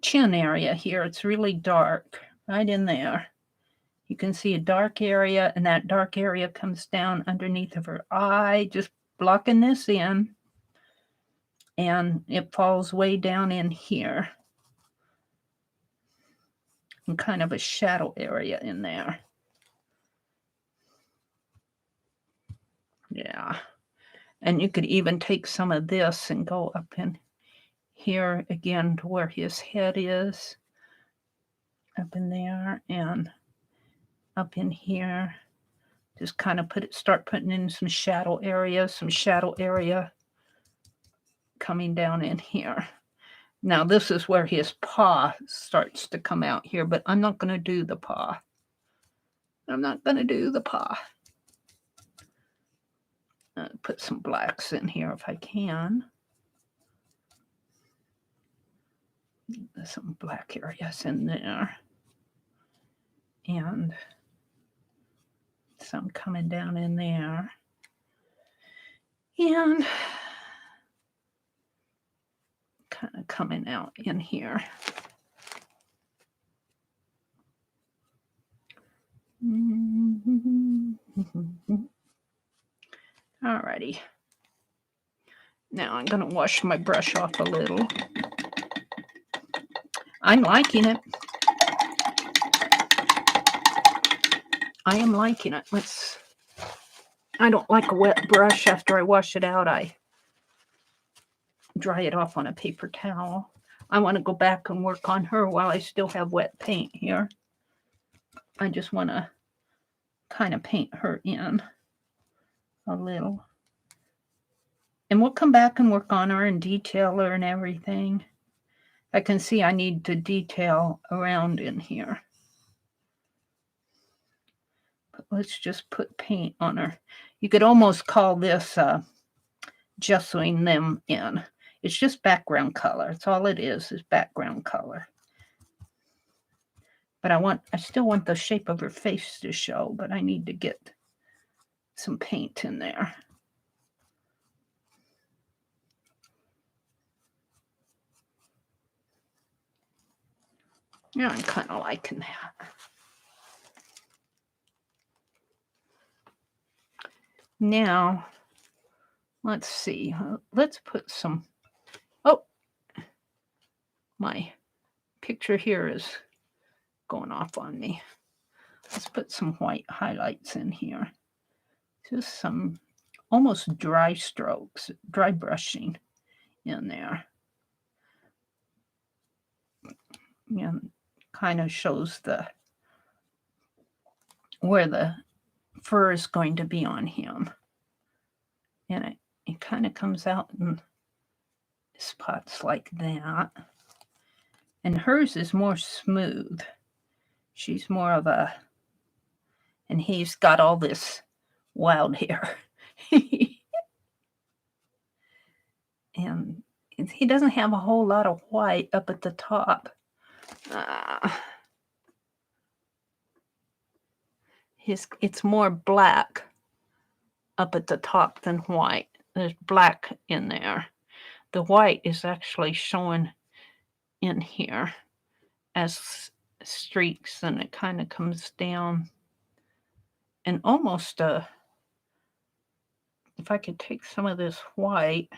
chin area here. It's really dark right in there. You can see a dark area, and that dark area comes down underneath of her eye, just blocking this in, and it falls way down in here, and kind of a shadow area in there. Yeah. And you could even take some of this and go up in here again to where his head is, up in there, and up in here. Just kind of start putting in some shadow area coming down in here. Now this is where his paw starts to come out here, but I'm not going to do the paw. Put some blacks in here if I can. There's some black areas in there. And some coming down in there. And kind of coming out in here. Alrighty. Now I'm going to wash my brush off a little. I'm liking it. I am liking it. I don't like a wet brush. After I wash it out, I dry it off on a paper towel. I want to go back and work on her while I still have wet paint here. I just want to kind of paint her in a little. And we'll come back and work on her and detail her and everything. I can see I need to detail around in here. But let's just put paint on her. You could almost call this gessoing them in. It's just background color. It's all it is background color. But I still want the shape of her face to show, but I need to get some paint in there. Yeah, I'm kind of liking that. Now, let's see. Let's put some, oh, my picture here is going off on me. Let's put some white highlights in here. Just some almost dry strokes, dry brushing in there. And kind of shows where the fur is going to be on him. And it kind of comes out in spots like that. And hers is more smooth. She's more of a, and he's got all this wild hair. And he doesn't have a whole lot of white up at the top. It's more black up at the top than white. There's black in there. The white is actually showing in here as streaks, and it kind of comes down. And almost if I could take some of this white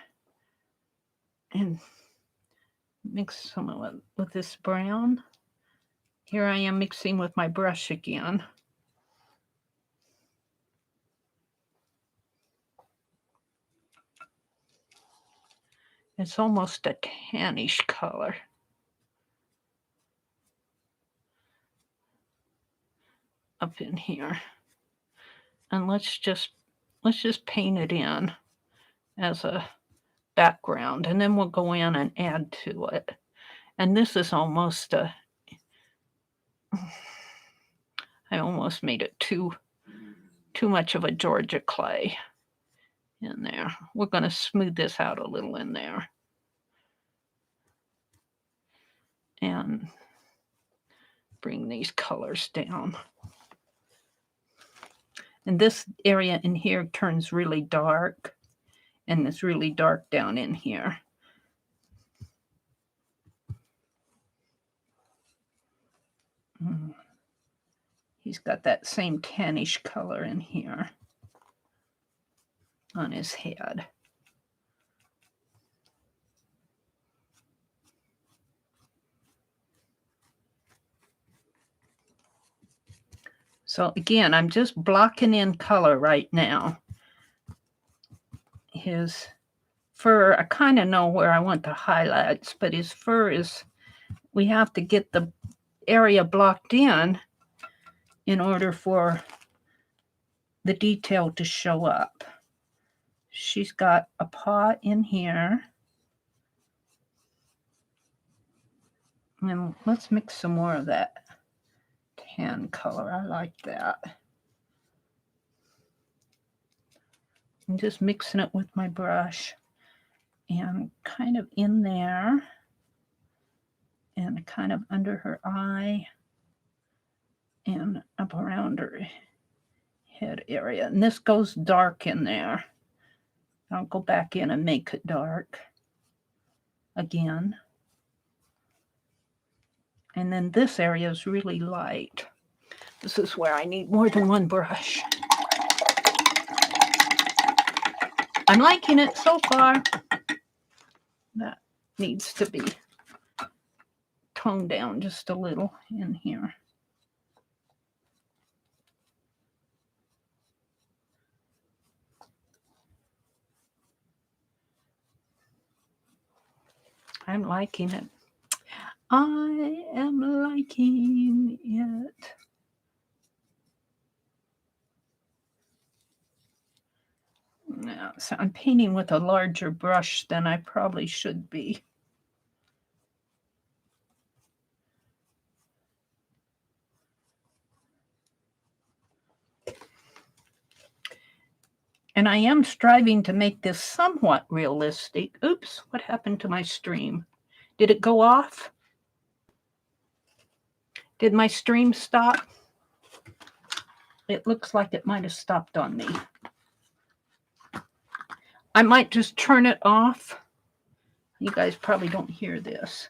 and mix some of it with this brown. Here I am mixing with my brush again. It's almost a tannish color. Up in here. And let's just paint it in as a background, and then we'll go in and add to it. And this is almost I almost made it too much of a Georgia clay in there. We're going to smooth this out a little in there. And bring these colors down. And this area in here turns really dark, and it's really dark down in here. He's got that same tannish color in here on his head. So again, I'm just blocking in color right now. His fur, I kind of know where I want the highlights, but his fur is, we have to get the area blocked in order for the detail to show up. She's got a paw in here. And let's mix some more of that tan color. I like that. I'm just mixing it with my brush and kind of in there and kind of under her eye and up around her head area. And this goes dark in there. I'll go back in and make it dark again. And then this area is really light. This is where I need more than one brush. I'm liking it so far. That needs to be toned down just a little in here. I'm liking it. I am liking it. Now, so I'm painting with a larger brush than I probably should be. And I am striving to make this somewhat realistic. Oops, what happened to my stream? Did it go off? Did my stream stop? It looks like it might have stopped on me. I might just turn it off. You guys probably don't hear this.